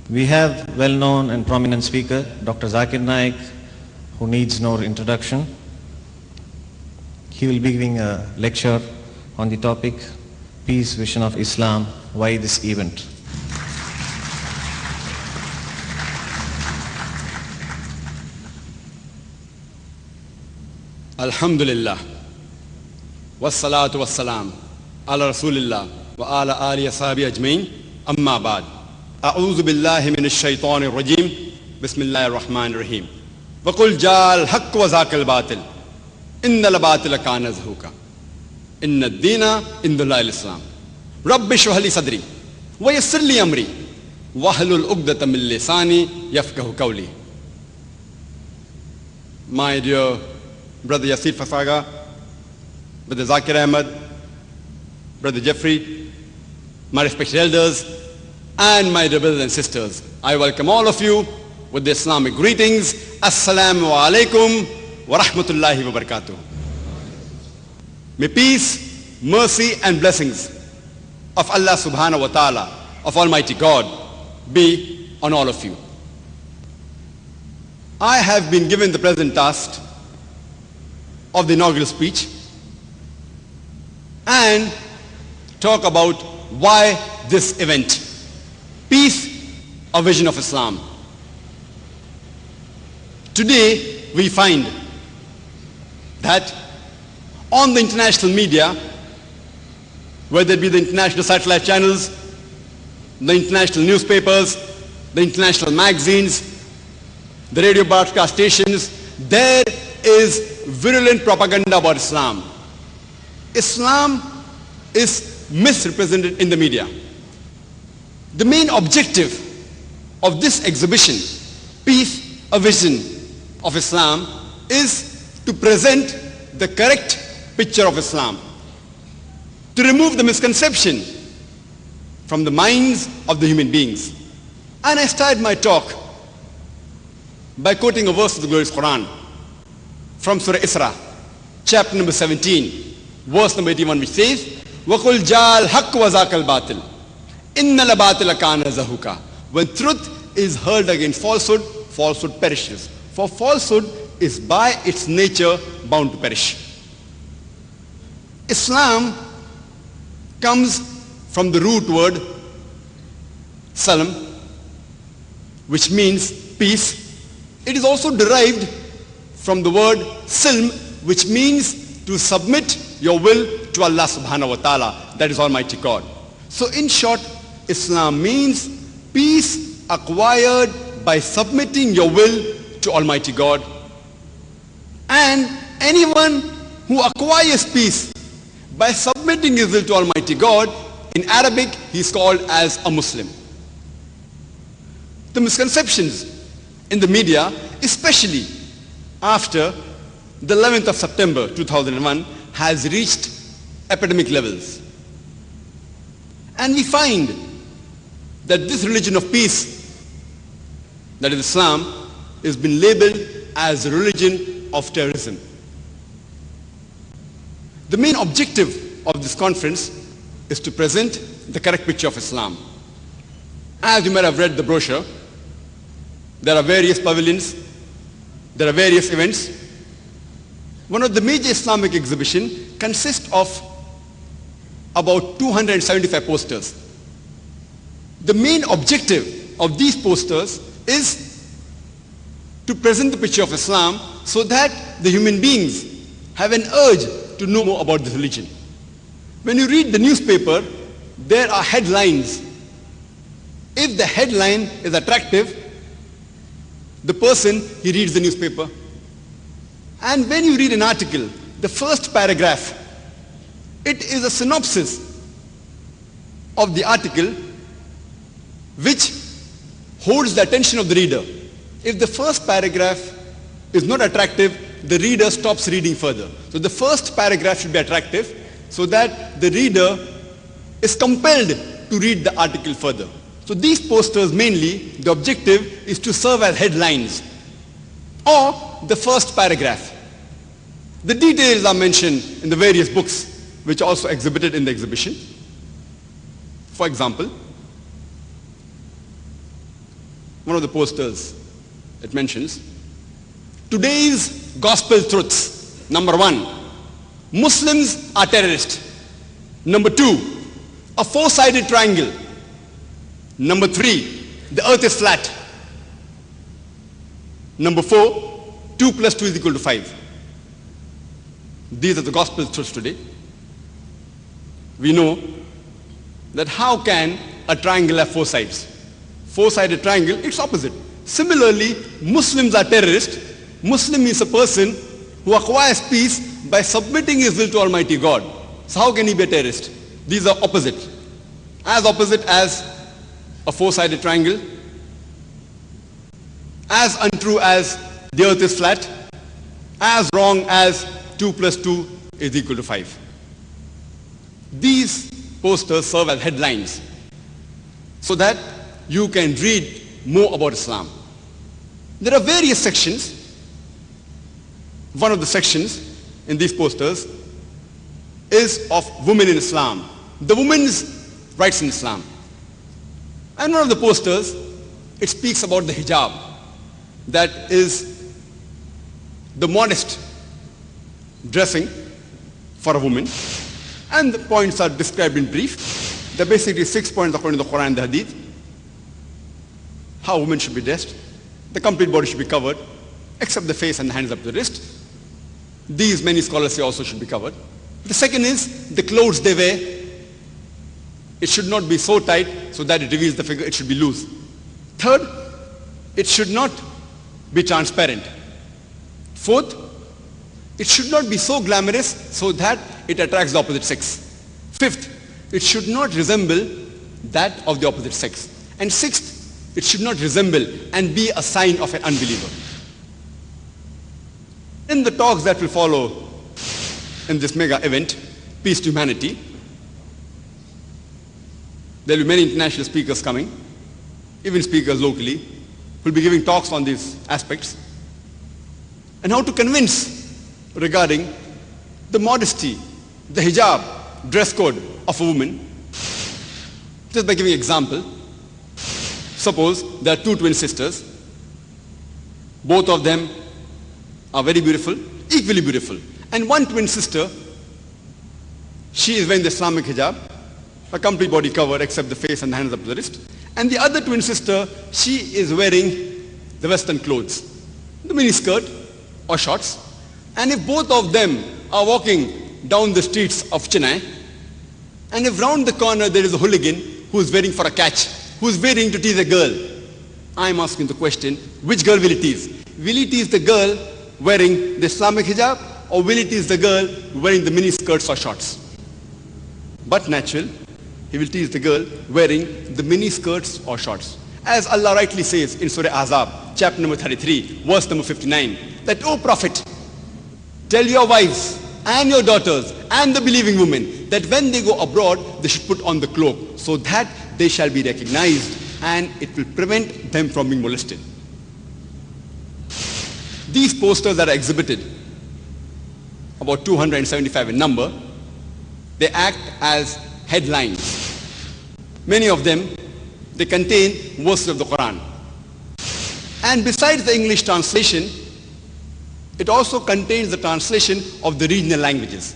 We have well-known and prominent speaker, Dr. Zakir Naik, who needs no introduction. He will be giving a lecture on the topic, Peace Vision of Islam, why this event? Alhamdulillah, wassalatu wassalam, ala rasulillah, wa ala alihi ashabi ajmain, amma ba'd. A'udhu billahi minash shaitanir rajim, bismillahir rahmanir rahim. Wa qul ja'al haqq wa zaqal batil, innal batila kana zahuqa. Inna ad-dina indallahi al-islam. Rabbi shrah li sadri, wa yassir li amri, wahlul 'uqdatam min lisani yafqahu qawli. My dear Brother Yasir Fasaga, Brother Zakir Ahmed, Brother Jeffrey, my respected elders, and my dear brothers and sisters, I welcome all of you with the Islamic greetings. Assalamu alaikum wa rahmatullahi wa barakatuh. May peace, mercy and blessings of Allah subhanahu wa ta'ala, of Almighty God, be on all of you. I have been given the present task of the inaugural speech and talk about why this event, Peace, a Vision of Islam. Today we find that on the international media, whether it be the international satellite channels, the international newspapers, the international magazines, the radio broadcast stations, there is virulent propaganda about Islam. Islam is misrepresented in the media. The main objective of this exhibition, Peace, a Vision of Islam, is to present the correct picture of Islam, to remove the misconception from the minds of the human beings. And I started my talk by quoting a verse of the glorious Qur'an from Surah Isra, chapter number 17, verse number 81, which says, وَقُلْ جَالْ حَقُّ وَزَاقَ الْبَاطِلِ إِنَّ الْبَاطِلَ كَانَ زَهُوقًا. When truth is hurled against falsehood, falsehood perishes. For falsehood is by its nature bound to perish. Islam comes from the root word Salaam, which means peace. It is also derived from the word Silm, which means to submit your will to Allah subhanahu wa ta'ala, that is Almighty God. So in short, Islam means peace acquired by submitting your will to Almighty God. And anyone who acquires peace by submitting his will to Almighty God, in Arabic he is called as a Muslim. The misconceptions in the media, especially after the 11th of September 2001, has reached epidemic levels. And we find that this religion of peace, that is Islam, has been labeled as a religion of terrorism. The main objective of this conference is to present the correct picture of Islam. As you might have read the brochure, there are various pavilions, there are various events. One of the major Islamic exhibitions consists of about 275 posters. The main objective of these posters is to present the picture of Islam so that the human beings have an urge to know more about this religion. When you read the newspaper, there are headlines. If the headline is attractive, the person, he reads the newspaper. And when you read an article, the first paragraph, it is a synopsis of the article which holds the attention of the reader. If the first paragraph is not attractive, the reader stops reading further. So the first paragraph should be attractive so that the reader is compelled to read the article further. So these posters mainly, the objective is to serve as headlines or the first paragraph. The details are mentioned in the various books which are also exhibited in the exhibition. For example, one of the posters, it mentions, today's gospel truths. Number 1, Muslims are terrorists. Number 2, a four-sided triangle. Number 3, the earth is flat. Number 4, 2 plus 2 is equal to 5. These are the gospel truths today. We know that how can a triangle have 4 sides? Four-sided triangle, it's opposite. Similarly, Muslims are terrorists. Muslim is a person who acquires peace by submitting his will to Almighty God. So how can he be a terrorist? These are opposite as a four-sided triangle, as untrue as the earth is flat, as wrong as 2 plus 2 is equal to 5. These posters serve as headlines so that you can read more about Islam. There are various sections. One of the sections in these posters is of women in Islam, the women's rights in Islam. And one of the posters, it speaks about the hijab, that is the modest dressing for a woman. And the points are described in brief. There are basically 6 points according to the Qur'an and the Hadith. How women should be dressed. The complete body should be covered, except the face and the hands up to the wrist. These, many scholars say, also should be covered. The second is the clothes they wear. It should not be so tight so that it reveals the figure. It should be loose. Third, it should not be transparent. Fourth, it should not be so glamorous so that it attracts the opposite sex. Fifth, it should not resemble that of the opposite sex. And sixth, it should not resemble and be a sign of an unbeliever. In the talks that will follow in this mega event, Peace to Humanity, there will be many international speakers coming, even speakers locally, who will be giving talks on these aspects, and how to convince regarding the modesty, the hijab, dress code of a woman. Just by giving an example, suppose there are 2 twin sisters. Both of them are very beautiful, equally beautiful. And one twin sister, she is wearing the Islamic hijab, a complete body covered except the face and the hands up to the wrist. And the other twin sister, she is wearing the Western clothes, the mini skirt or shorts. And if both of them are walking down the streets of Chennai, and if round the corner there is a hooligan who is waiting for a catch, who is waiting to tease a girl, I am asking the question, which girl will he tease? Will he tease the girl wearing the Islamic hijab, or will he tease the girl wearing the mini skirts or shorts? But natural, he will tease the girl wearing the mini skirts or shorts. As Allah rightly says in Surah Ahzab, chapter number 33, verse number 59, that, O Prophet, tell your wives and your daughters and the believing women that when they go abroad, they should put on the cloak so that they shall be recognized and it will prevent them from being molested. These posters that are exhibited, about 275 in number, they act as headlines. Many of them, they contain verses of the Qur'an. And besides the English translation, it also contains the translation of the regional languages.